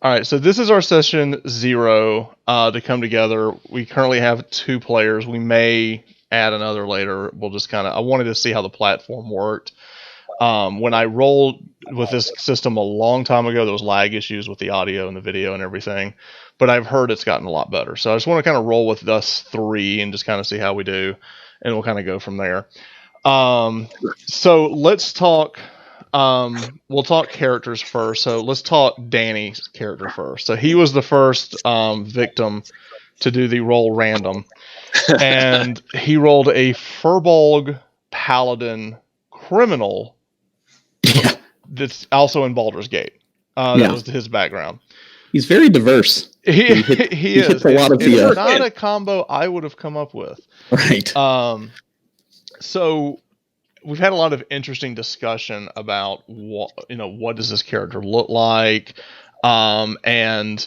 All right, so this is our session 0 to come together. We currently have 2 players. We may add another later. We'll just I wanted to see how the platform worked. When I rolled with this system a long time ago, there was lag issues with the audio and the video and everything. But I've heard it's gotten a lot better. So I just want to kind of roll with us 3 and just kind of see how we do. And we'll kind of go from there. So let's talk... we'll talk characters first. So let's talk Danny's character first. So he was the first victim to do the roll random, and he rolled a Furbolg Paladin criminal. Yeah. That's also in Baldur's Gate. That was his background. He's very diverse. He is. Hits a lot of it's not a combo I would have come up with. Right. So we've had a lot of interesting discussion about what does this character look like, and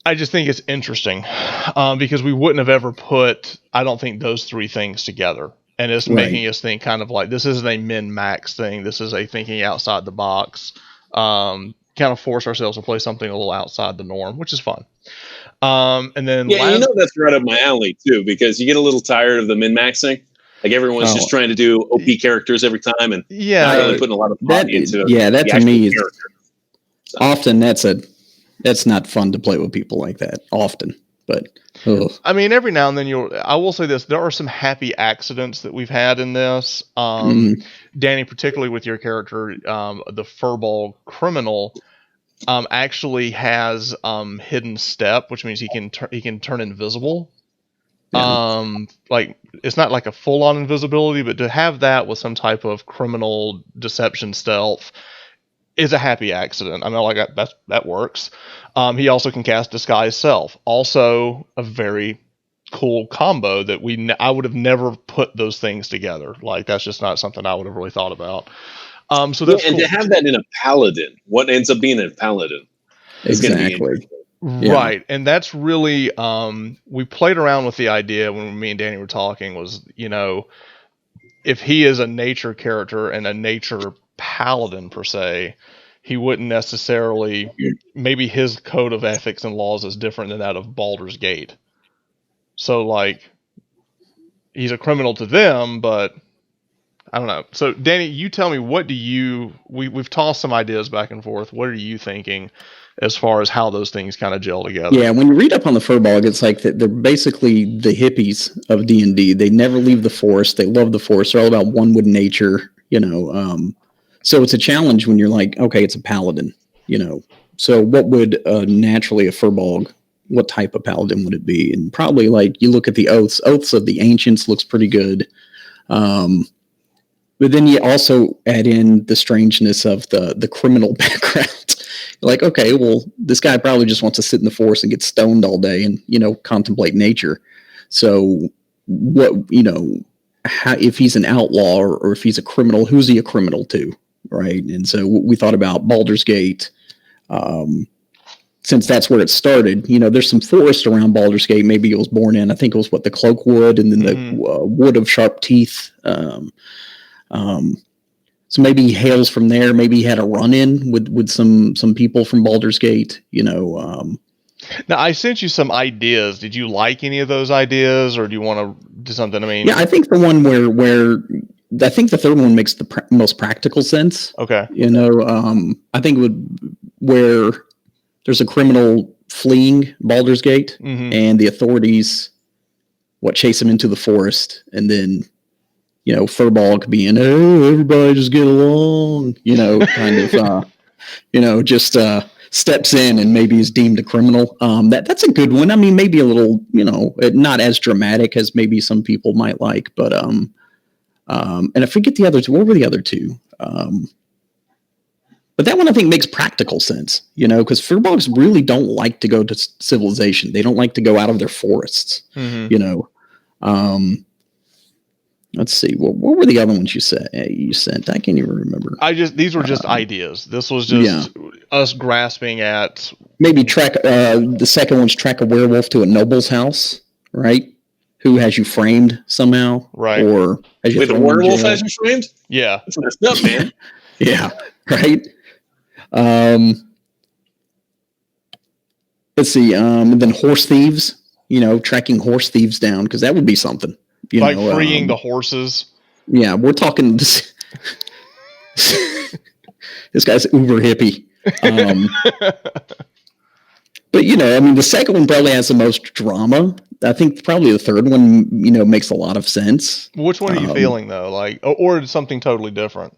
I just think it's interesting because we wouldn't have ever put, I don't think, those 3 things together, and it's making us think kind of like this isn't a min-max thing. This is a thinking outside the box, kind of force ourselves to play something a little outside the norm, which is fun. And then that's right up my alley too, because you get a little tired of the min-maxing. Like everyone's just trying to do OP characters every time, and not really putting a lot of thought into it. Yeah, that to me is often that's not fun to play with people like that. Often, but I mean, every now and then I will say this: there are some happy accidents that we've had in this. Danny, particularly with your character, the Furbolg criminal, actually has hidden step, which means he can turn invisible. Like it's not like a full-on invisibility, but to have that with some type of criminal deception stealth is a happy accident. I mean, like that works. He also can cast Disguise Self, also a very cool combo that I would have never put those things together. Like that's just not something I would have really thought about. So that's and cool. To have that in a paladin, what ends up being a paladin? Exactly. Right, and that's really we played around with the idea when me and Danny were talking was, if he is a nature character and a nature paladin per se, he wouldn't necessarily, maybe his code of ethics and laws is different than that of Baldur's Gate. So like he's a criminal to them, but I don't know. So Danny, you tell me, we've tossed some ideas back and forth. What are you thinking as far as how those things kind of gel together? Yeah, when you read up on the Furbolg, it's like they're basically the hippies of D&D. They never leave the forest. They love the forest. They're all about one with nature, So it's a challenge when you're like, okay, it's a paladin, So what would naturally a Furbolg, what type of paladin would it be? And probably like you look at the oaths of the ancients looks pretty good. But then you also add in the strangeness of the criminal background. Like, okay, well, this guy probably just wants to sit in the forest and get stoned all day and, contemplate nature. So what, if he's an outlaw or if he's a criminal, who's he a criminal to? Right. And so we thought about Baldur's Gate, since that's where it started. There's some forest around Baldur's Gate. Maybe it was born in, I think it was the cloak wood and then the wood of sharp teeth. So maybe he hails from there. Maybe he had a run-in with some people from Baldur's Gate, Now, I sent you some ideas. Did you like any of those ideas, or do you want to do something? I mean, yeah, I think the one where I think the third one makes the most practical sense. Okay. I think where there's a criminal fleeing Baldur's Gate, and the authorities chase him into the forest, and then Furbolg being, oh, everybody just get along, just steps in and maybe is deemed a criminal. That's a good one. I mean, maybe a little, not as dramatic as maybe some people might like, but and I forget the other two. What were the other two? But that one I think makes practical sense, because Furbolgs really don't like to go to civilization. They don't like to go out of their forests, Let's see. What were the other ones you sent? I can't even remember. These were just ideas. This was just us grasping at maybe the second one's track a werewolf to a noble's house, right? Who has you framed somehow, right? Or has you with a werewolf has you framed? Yeah, that's messed up, man. Yeah, right. Let's see. And then horse thieves. Tracking horse thieves down, because that would be something. Freeing the horses. Yeah, we're talking. This guy's uber hippie. But the second one probably has the most drama. I think probably the third one, makes a lot of sense. Which one are you feeling though? Or something totally different?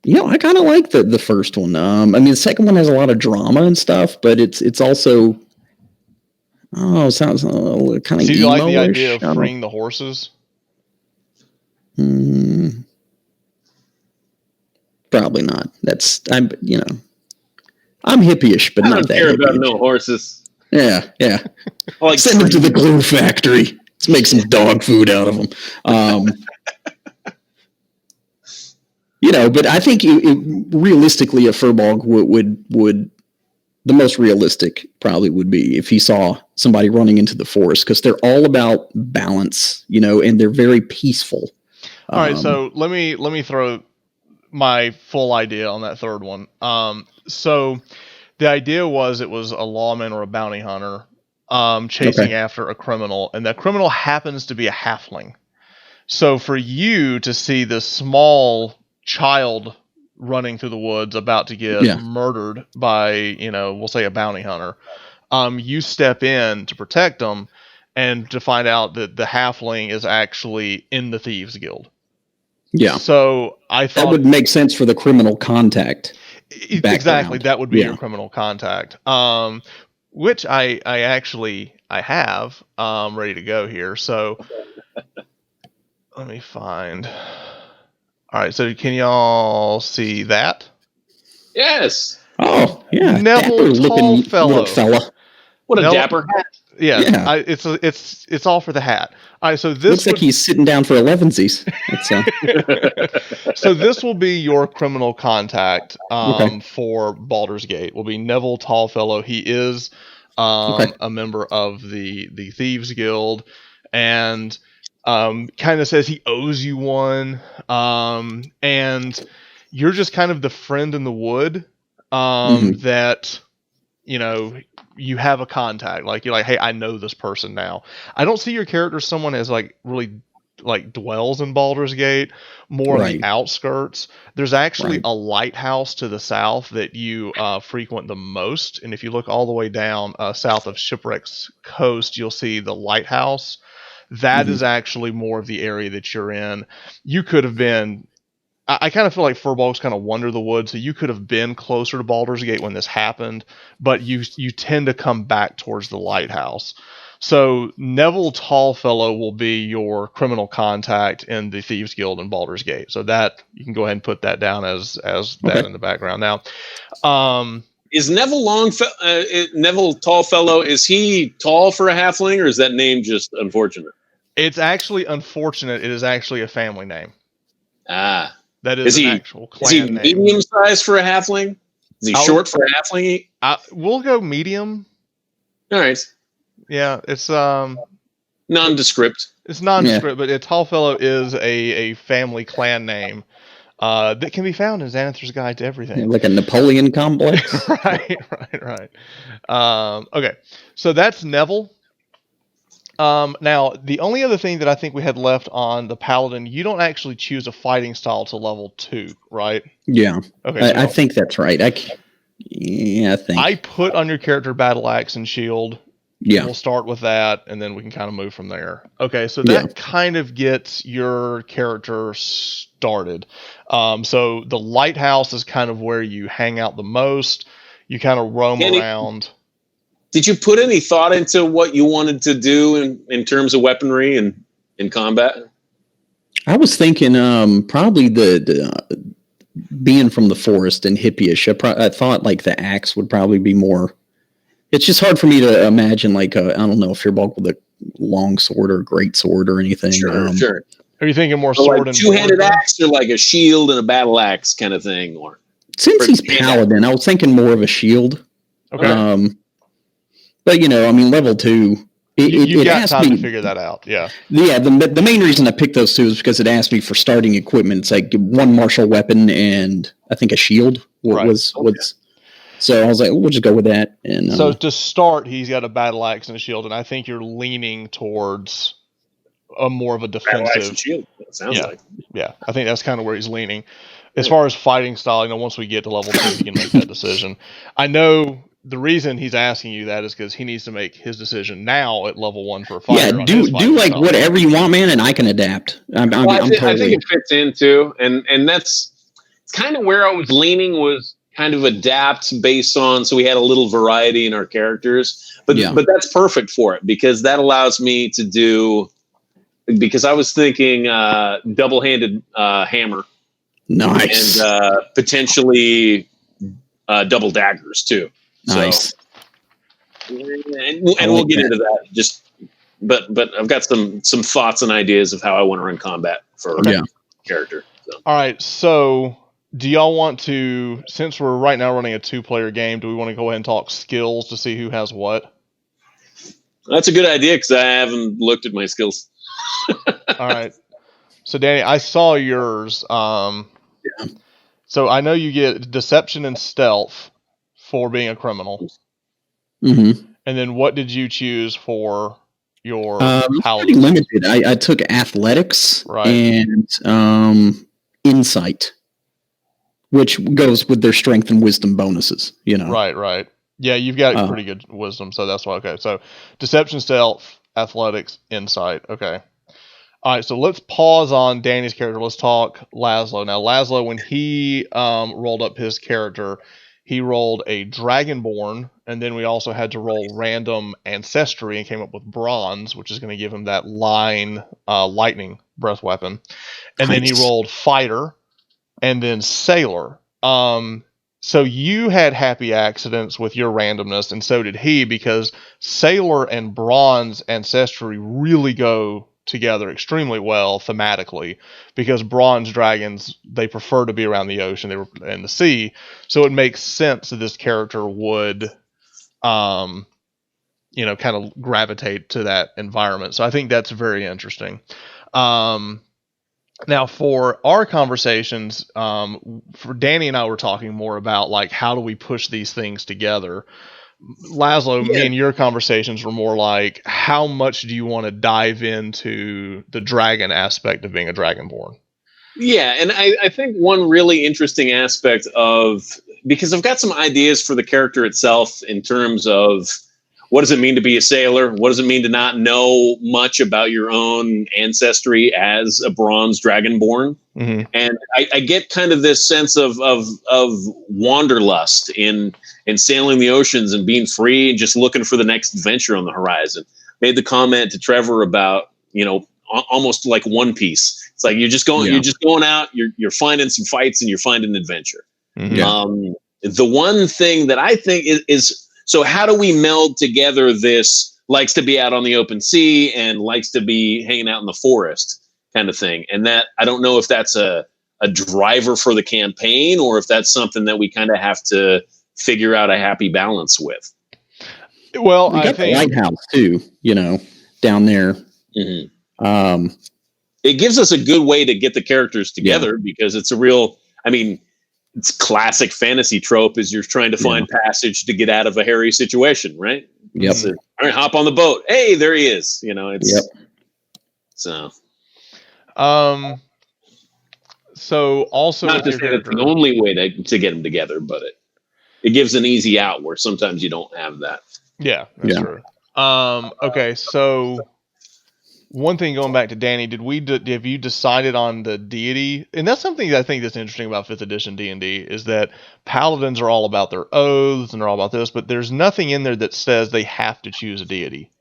I kind of like the first one. The second one has a lot of drama and stuff, but it's also sounds kind of. So you like the idea of freeing the horses? Probably not. I'm hippie-ish, but not that. I don't care about no horses. Yeah. Send them to the glue factory. Let's make some dog food out of them. But I think realistically, a Furbolg would the most realistic probably would be if he saw somebody running into the forest, because they're all about balance, and they're very peaceful. All right, so let me throw my full idea on that third one. So the idea was it was a lawman or a bounty hunter chasing after a criminal, and that criminal happens to be a halfling. So for you to see this small child running through the woods about to get murdered by, we'll say a bounty hunter, you step in to protect them, and to find out that the halfling is actually in the Thieves Guild. Yeah. So I thought that would make sense for the criminal contact. Exactly. That would be your criminal contact. Which I actually have ready to go here. So let me find. All right. So can y'all see that? Yes. Oh, yeah. Neville Tall Fellow. Fella. What a dapper hat. Yeah. It's all for the hat. All right, so this looks like he's sitting down for 11sies. So this will be your criminal contact for Baldur's Gate. Will be Neville Tallfellow. He is a member of the Thieves Guild, and kind of says he owes you one. And you're just kind of the friend in the wood that you have a contact. You're like, hey, I know this person now. I don't see your character as someone as really dwells in Baldur's Gate, more on the outskirts. There's actually a lighthouse to the south that you frequent the most, and if you look all the way down south of Shipwreck's Coast, you'll see the lighthouse. That is actually more of the area that you're in. You could have been. I kind of feel like Furbolgs kind of wander the woods, so you could have been closer to Baldur's Gate when this happened, but you tend to come back towards the lighthouse. So Neville Tallfellow will be your criminal contact in the Thieves Guild in Baldur's Gate. So that you can go ahead and put that down as that in the background. Now, is Neville Neville Tallfellow? Is he tall for a halfling, or is that name just unfortunate? It's actually unfortunate. It is actually a family name. Ah. That is an actual clan name. Is he medium size for a halfling? Is he short for a halfling? We'll go medium. All right. Yeah, it's nondescript. It's nondescript, but Tallfellow is a family clan name that can be found in Xanathar's Guide to Everything. Like a Napoleon complex. Right. Okay, so that's Neville. Now, the only other thing that I think we had left on the Paladin, you don't actually choose a fighting style to level 2, right? Yeah. Okay. I think that's right. I think. I put on your character Battle Axe and Shield. Yeah. We'll start with that, and then we can kind of move from there. Okay, so that kind of gets your character started. So the lighthouse is kind of where you hang out the most. You kind of roam around. Did you put any thought into what you wanted to do in terms of weaponry and in combat? I was thinking probably the being from the forest and hippie-ish. I thought the axe would probably be more. It's just hard for me to imagine I don't know, if you're bulk with a long sword or great sword or anything. Sure. Are you thinking more sword and two-handed axe, or like a shield and a battle axe kind of thing? Or since he's paladin, I was thinking more of a shield. Okay. But level 2. You got time to figure that out. Yeah. Yeah. The main reason I picked those two is because it asked me for starting equipment. It's like one martial weapon and I think a shield So I was like, we'll just go with that. And so to start, he's got a battle axe and a shield, and I think you're leaning towards a more of a defensive battle axe and shield. It sounds like. Yeah, I think that's kind of where he's leaning. As far as fighting style, once we get to level 2, you can make that decision. I know the reason he's asking you that is because he needs to make his decision now at level 1 for a fighter. Yeah, do like style. Whatever you want, man, and I can adapt. I think it fits in too, and that's kind of where I was leaning, was kind of adapt based on, so we had a little variety in our characters, but that's perfect for it, because that allows me to do, because I was thinking double-handed hammer. Nice. And potentially double daggers too. Nice. So, and we'll get into that. But I've got some thoughts and ideas of how I want to run combat for character. So. All right. So do y'all want to, since we're right now running a 2-player game, do we want to go ahead and talk skills to see who has what? That's a good idea, because I haven't looked at my skills. All right. So Danny, I saw yours. So I know you get deception and stealth for being a criminal. Mm-hmm. And then what did you choose for your pretty limited. I took athletics and insight, which goes with their strength and wisdom bonuses. Right. Yeah, you've got pretty good wisdom, so that's why. Okay, so deception, stealth, athletics, insight. Okay. All right, so let's pause on Danny's character. Let's talk Lazlo. Now, Lazlo, when he rolled up his character, he rolled a Dragonborn, and then we also had to roll random ancestry and came up with bronze, which is going to give him that lightning breath weapon. And then he rolled fighter, and then sailor. So you had happy accidents with your randomness, and so did he, because sailor and bronze ancestry really go together extremely well thematically, because bronze dragons, they prefer to be around the ocean, they were in the sea, so it makes sense that this character would kind of gravitate to that environment. So I think that's very interesting. Now for our conversations, for Danny and I were talking more about like, how do we push these things together? Lazlo, me and your conversations were more like, how much do you want to dive into the dragon aspect of being a Dragonborn? Yeah, and I think one really interesting aspect of, because I've got some ideas for the character itself in terms of, what does it mean to be a sailor? What does it mean to not know much about your own ancestry as a bronze Dragonborn? Mm-hmm. And I get kind of this sense of wanderlust in sailing the oceans and being free and just looking for the next adventure on the horizon. Made the comment to Trevor about, almost like One Piece. It's like you're just going out, you're finding some fights and you're finding adventure. Mm-hmm. The one thing that I think is so how do we meld together this likes to be out on the open sea and likes to be hanging out in the forest kind of thing? And that, I don't know if that's a driver for the campaign or if that's something that we kind of have to figure out a happy balance with. Well, I think the lighthouse too, down there. Mm-hmm. It gives us a good way to get the characters together because it's a real, it's classic fantasy trope is you're trying to find passage to get out of a hairy situation, right? Yep. All right, hop on the boat. Hey, there he is. So. So also, not to say that's the only way to get them together, but it gives an easy out where sometimes you don't have that. Yeah, that's true. Okay, so one thing going back to Danny, have you decided on the deity? And that's something that I think that's interesting about 5th edition D&D is that paladins are all about their oaths and they're all about this, but there's nothing in there that says they have to choose a deity.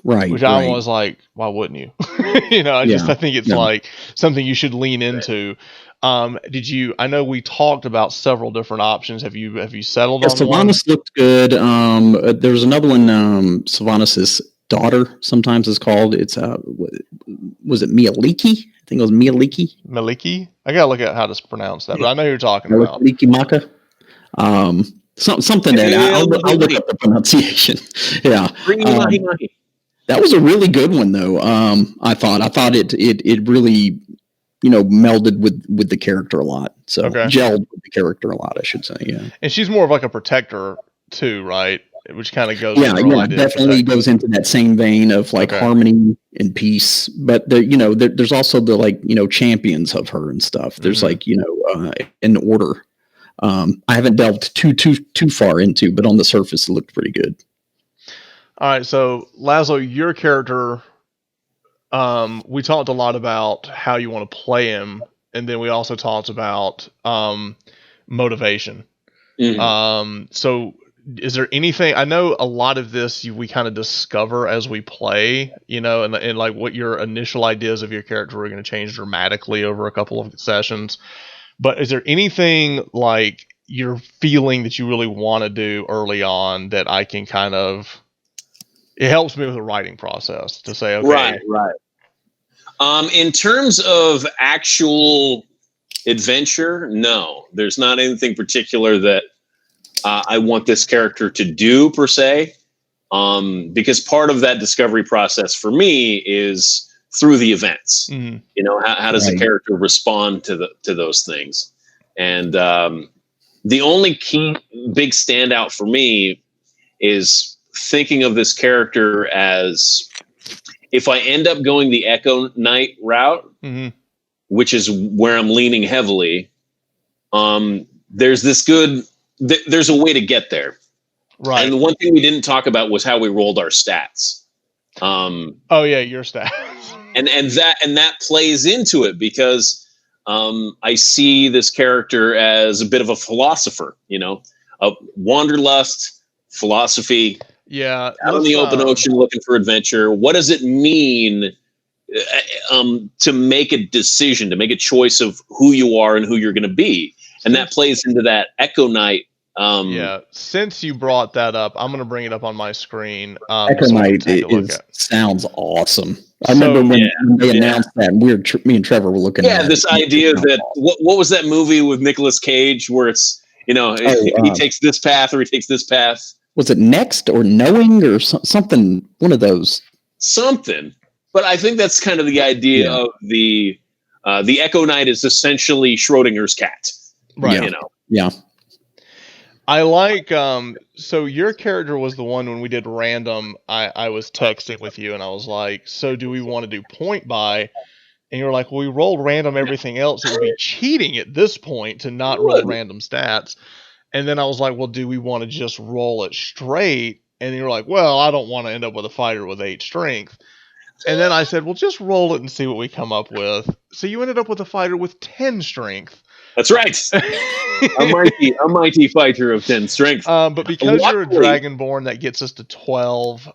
Right. Which I was like, why wouldn't you? I think it's like something you should lean into. I know we talked about several different options. Have you settled on one? Sylvanas looked good. There's another one, Sylvanas' daughter sometimes is called. It's was it Mialiki? I think it was Mialiki. Maliki? I gotta look at how to pronounce that, but I know who you're talking about. Maliki Maka. Something that I'll look up the pronunciation. Yeah. That was a really good one though. I thought it really, melded with the character a lot. So Okay. gelled with the character a lot, I should say. Yeah. And she's more of like a protector too, right? Which kind of goes. Yeah, definitely goes into that same vein of like harmony and peace. But there's also the like champions of her and stuff. There's like an order. I haven't delved too far into, but on the surface it looked pretty good. All right, so Lazlo, your character, we talked a lot about how you want to play him, and then we also talked about motivation. Mm-hmm. So is there anything, I know a lot of this we kind of discover as we play, and like what your initial ideas of your character are going to change dramatically over a couple of sessions. But is there anything like you're feeling that you really want to do early on that I can kind of, it helps me with the writing process to say, okay. Right. In terms of actual adventure, no, there's not anything particular that I want this character to do per se, because part of that discovery process for me is through the events. Mm-hmm. How does a character respond to those things? And the only key big standout for me is thinking of this character as, if I end up going the Echo Knight route, mm-hmm. which is where I'm leaning heavily, there's a way to get there. Right. And the one thing we didn't talk about was how we rolled our stats. Your stats. And that plays into it because I see this character as a bit of a philosopher, a wanderlust, philosophy. Yeah. Out in the open ocean looking for adventure. What does it mean to make a decision, to make a choice of who you are and who you're going to be? And that plays into that Echo Knight. Since you brought that up, I'm going to bring it up on my screen. Echo Knight sounds awesome. I remember when they announced that, me and Trevor were looking at this idea that what was that movie with Nicolas Cage where it's he takes this path or he takes this path. Was it Next or Knowing or something? One of those. Something, but I think that's kind of the idea of the Echo Knight is essentially Schrodinger's cat, right? Yeah. I like, so your character was the one when we did random, I was texting with you and I was like, so do we want to do point buy? And you were like, well, we rolled random everything else. It would be cheating at this point to not roll random stats. And then I was like, well, do we want to just roll it straight? And you were like, well, I don't want to end up with a fighter with 8 strength. And then I said, well, just roll it and see what we come up with. So you ended up with a fighter with 10 strength. That's right. a mighty fighter of 10 strength. But because you're a Dragonborn, that gets us to 12,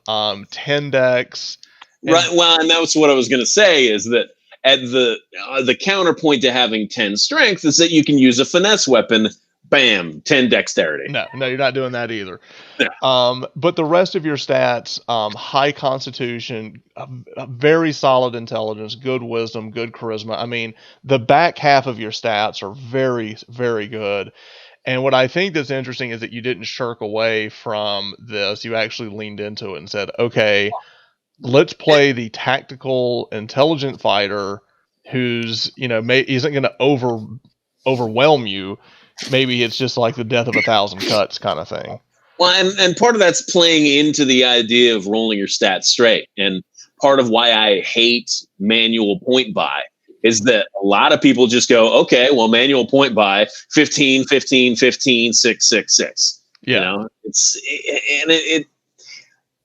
10 dex. Right. Well, and that's what I was going to say is that at the counterpoint to having 10 strength is that you can use a finesse weapon. Bam, 10 dexterity. No, you're not doing that either. No. But the rest of your stats, high constitution, very solid intelligence, good wisdom, good charisma. I mean, the back half of your stats are very, very good. And what I think that's interesting is that you didn't shirk away from this. You actually leaned into it and said, okay, let's play the tactical, intelligent fighter who's, isn't going to overwhelm you. Maybe it's just like the death of 1,000 cuts kind of thing. Well, and part of that's playing into the idea of rolling your stats straight. And part of why I hate manual point buy is that a lot of people just go, okay, well, manual point buy 15, 15, 15, 6, 6, 6. Yeah.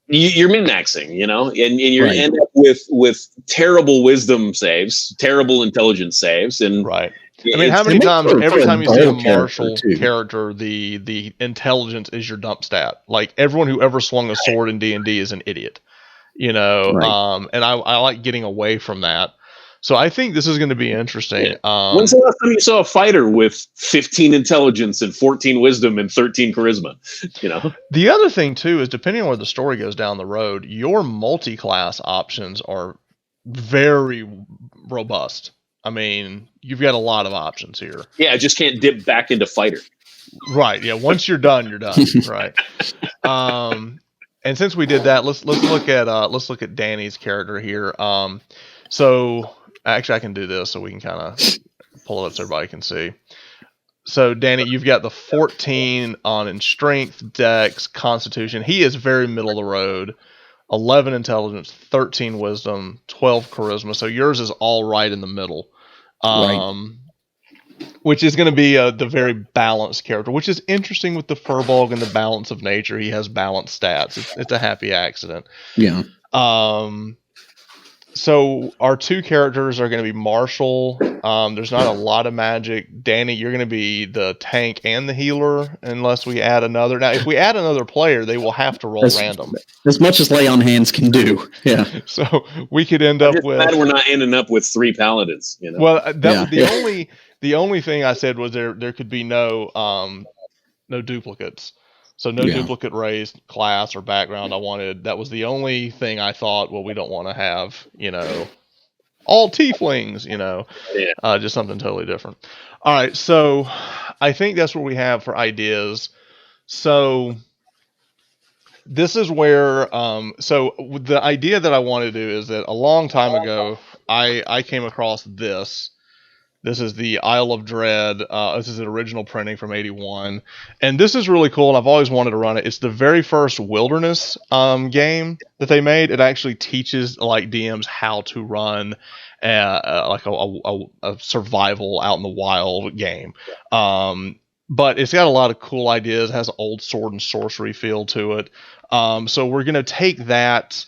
You're min-maxing, and you end up with terrible wisdom saves, terrible intelligence saves. And right. I mean, how many times, every time you see a martial character, the intelligence is your dump stat. Like, everyone who ever swung a sword in D&D is an idiot, and I like getting away from that. So I think this is going to be interesting. Yeah. When's the last time you saw a fighter with 15 intelligence and 14 wisdom and 13 charisma? The other thing, too, is depending on where the story goes down the road, your multi-class options are very robust. I mean, you've got a lot of options here. Yeah, I just can't dip back into fighter. Right. Yeah. Once you're done, you're done. Right. And since we did that, let's look at Danny's character here. So Actually, I can do this so we can kind of pull it up so everybody can see. So, Danny, you've got the 14 on in strength, dex, constitution. He is very middle of the road. 11 intelligence, 13 wisdom, 12 charisma. So yours is all right in the middle. Right. Which is going to be the very balanced character, which is interesting with the Furbolg and the balance of nature. He has balanced stats. It's a happy accident. Yeah. So our two characters are going to be Marshall. There's not a lot of magic. Danny, you're going to be the tank and the healer, unless we add another. Now, if we add another player, they will have to roll random. As much as lay on hands can do. Yeah. So we could end up with. Glad we're not ending up with 3 paladins. You know. Well, the only thing I said was there could be no duplicates. So no duplicate race, class, or background I wanted. That was the only thing I thought, well, we don't want to have, all tieflings, just something totally different. All right, so I think that's what we have for ideas. So this is where, so the idea that I want to do is that a long time ago, I came across this. This is the Isle of Dread. This is an original printing from '81. And this is really cool, and I've always wanted to run it. It's the very first wilderness game that they made. It actually teaches like DMs how to run like a survival out in the wild game. But it's got a lot of cool ideas. It has an old sword and sorcery feel to it. So we're going to take that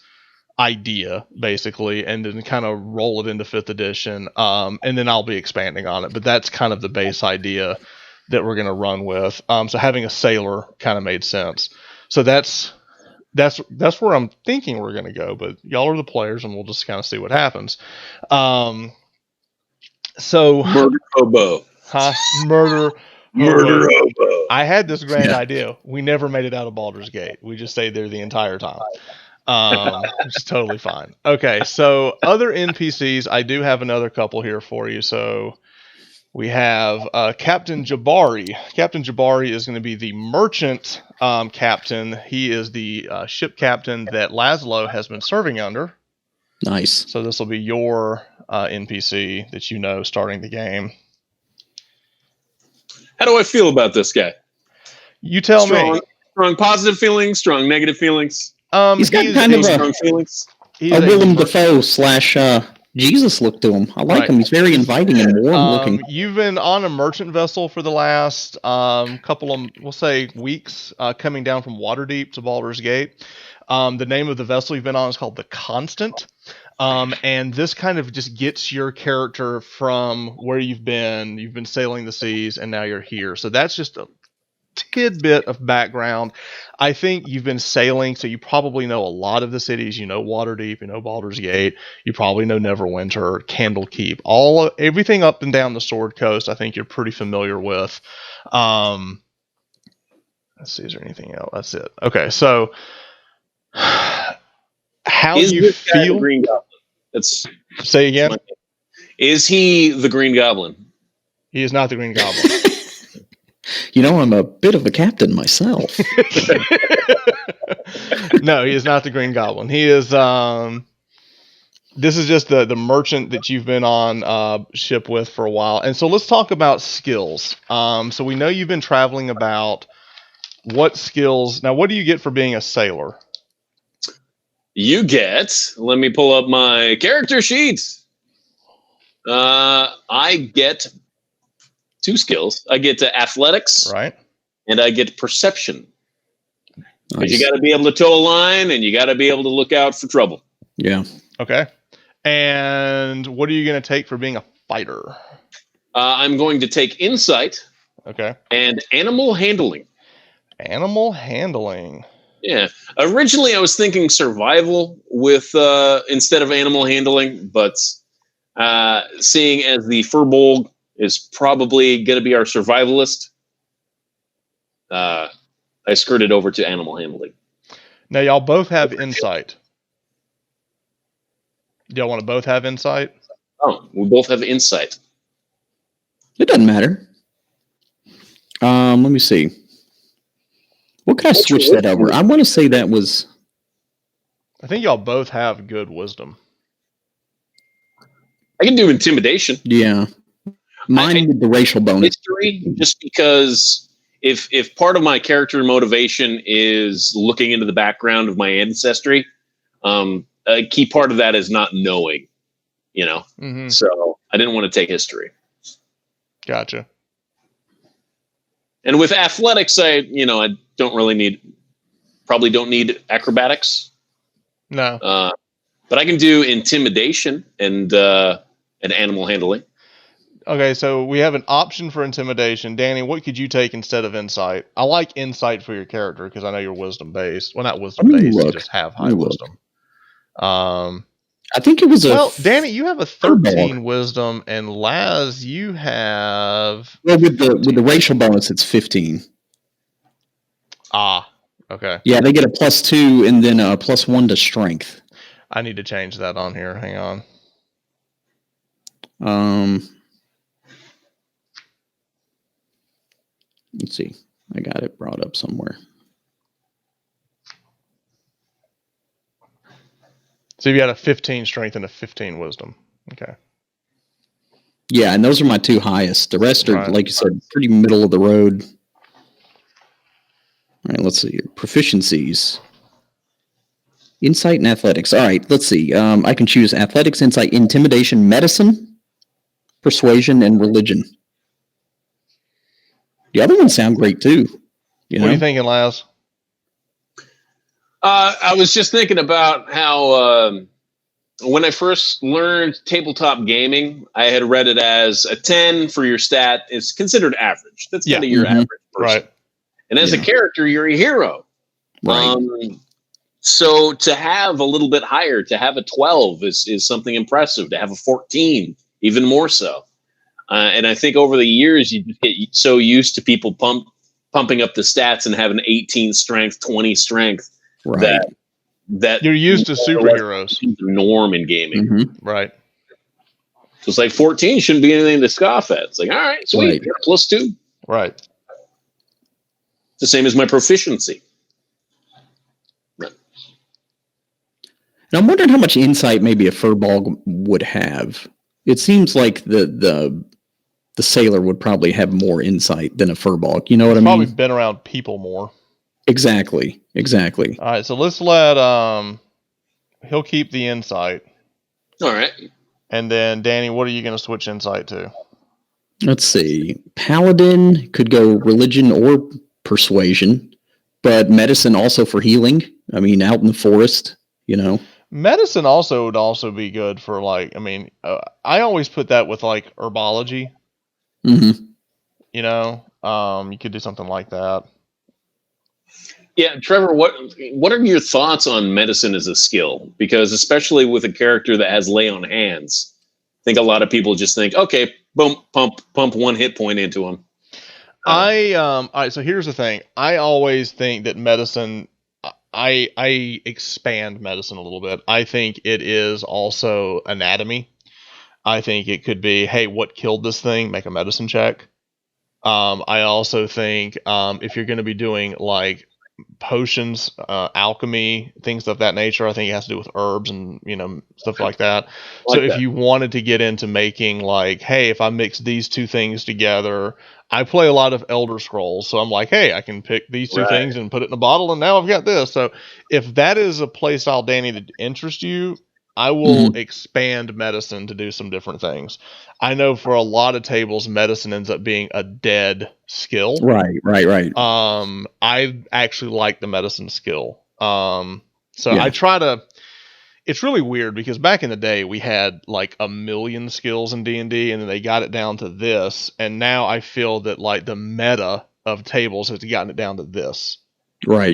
idea basically and then kind of roll it into 5th edition, and then I'll be expanding on it, but that's kind of the base idea that we're going to run with. So having a sailor kind of made sense. So that's where I'm thinking we're going to go, but y'all are the players and we'll just kind of see what happens. So murder hobo. Murder hobo. I had this grand idea. We never made it out of Baldur's Gate. We just stayed there the entire time. Which is totally fine. Okay, so other NPCs, I do have another couple here for you. So we have Captain Jabari. Captain Jabari is going to be the merchant captain. He is the ship captain that Lazlo has been serving under. Nice. So this will be your NPC that you know starting the game. How do I feel about this guy? You tell me. Strong positive feelings, strong negative feelings. He's got kind of a Willem Dafoe / Jesus look to him. I like him. He's very inviting and warm looking. You've been on a merchant vessel for the last couple of, we'll say, weeks, coming down from Waterdeep to Baldur's Gate. The name of the vessel you've been on is called the Constant. And this kind of just gets your character from where you've been sailing the seas, and now you're here. So that's just a tidbit of background. I think you've been sailing, so you probably know a lot of the cities. You know Waterdeep, you know Baldur's Gate, you probably know Neverwinter, Candlekeep, everything up and down the Sword Coast. I think you're pretty familiar with. Let's see, is there anything else? That's it. Okay, so how is you feel? The Green Goblin? Say again. Is he the Green Goblin? He is not the Green Goblin. I'm a bit of a captain myself. No, he is not the Green Goblin. He is. This is just the merchant that you've been on ship with for a while. And so let's talk about skills. So we know you've been traveling about. What skills? Now, what do you get for being a sailor? You get. Let me pull up my character sheet. I get 2 skills. I get athletics, right, and I get perception. Nice. You got to be able to tow a line, and you got to be able to look out for trouble. Yeah. Okay. And what are you going to take for being a fighter? I'm going to take insight. Okay. And animal handling. Animal handling. Yeah. Originally, I was thinking survival with instead of animal handling, but seeing as the Furbolg is probably going to be our survivalist, I skirted over to animal handling. Now, y'all both have insight. Do y'all want to both have insight? Oh, we both have insight. It doesn't matter. Let me see. What can I switch that over? I want to say that was... I think y'all both have good wisdom. I can do intimidation. Yeah. Mine with the racial bonus. History, just because if part of my character motivation is looking into the background of my ancestry, a key part of that is not knowing, Mm-hmm. So I didn't want to take history. Gotcha. And with athletics, I probably don't need acrobatics. No. But I can do intimidation and animal handling. Okay, so we have an option for intimidation. Danny, what could you take instead of insight? I like insight for your character because I know you're wisdom based. Well, not wisdom based. You just have high wisdom. I think it was Danny, you have a 13 wisdom, and Laz, you have. Well, with the racial bonus, it's 15. Ah, okay. Yeah, they get a +2 and then a +1 to strength. I need to change that on here. Hang on. Let's see. I got it brought up somewhere. So you got a 15 strength and a 15 wisdom. Okay. Yeah, and those are my two highest. The rest are, like you said, pretty middle of the road. All right, let's see here. Proficiencies. Insight and athletics. All right, let's see. I can choose athletics, insight, intimidation, medicine, persuasion, and religion. The other ones sound great too. What are you thinking, Laz? I was just thinking about how when I first learned tabletop gaming, I had read it as a 10 for your stat is considered average. That's kind of your average person. Right. And as a character, you're a hero. Right. So to have a little bit higher, to have a 12 is something impressive. To have a 14, even more so. And I think over the years, you get so used to people pumping up the stats and having 18 strength, 20 strength, that you're used to superheroes. The norm in gaming. Mm-hmm. Right. So it's like 14 shouldn't be anything to scoff at. It's like, all right, sweet, you're +2. Right. It's the same as my proficiency. And I'm wondering how much insight maybe a furball would have. It seems like the sailor would probably have more insight than a furball. You know what I mean? Probably been around people more. Exactly. All right, so let's let he'll keep the insight. All right. And then Danny, what are you going to switch insight to? Let's see. Paladin could go religion or persuasion, but medicine also for healing. I mean, out in the forest, Medicine also would also be good for I always put that with like herbology. Mm-hmm. You could do something like that. Yeah, Trevor, what are your thoughts on medicine as a skill? Because especially with a character that has lay on hands, I think a lot of people just think, okay, boom, pump 1 hit point into them. All right, so here's the thing. I always think that medicine, I expand medicine a little bit. I think it is also anatomy. I think it could be, hey, what killed this thing? Make a medicine check. I also think if you're going to be doing like potions, alchemy, things of that nature, I think it has to do with herbs and stuff like that. So if you wanted to get into making like, hey, if I mix these two things together, I play a lot of Elder Scrolls, so I'm like, hey, I can pick these two things and put it in a bottle, and now I've got this. So if that is a play style, Danny, that interests you, I will expand medicine to do some different things. I know for a lot of tables, medicine ends up being a dead skill. Right. I actually like the medicine skill. I try to. It's really weird because back in the day we had like 1 million skills in D&D, and then they got it down to this, and now I feel that like the meta of tables has gotten it down to this. Right.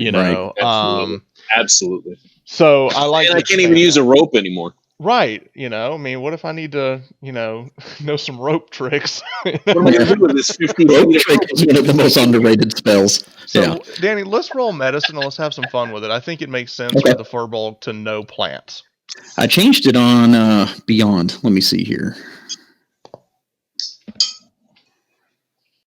Absolutely. So I like. And I can't even use a rope anymore. Right. What if I need to, know some rope tricks? What am I going to do with this 50 rope trick is one of the most underrated spells. So, Danny, let's roll medicine and let's have some fun with it. I think it makes sense for the furball to know plants. I changed it on Beyond. Let me see here.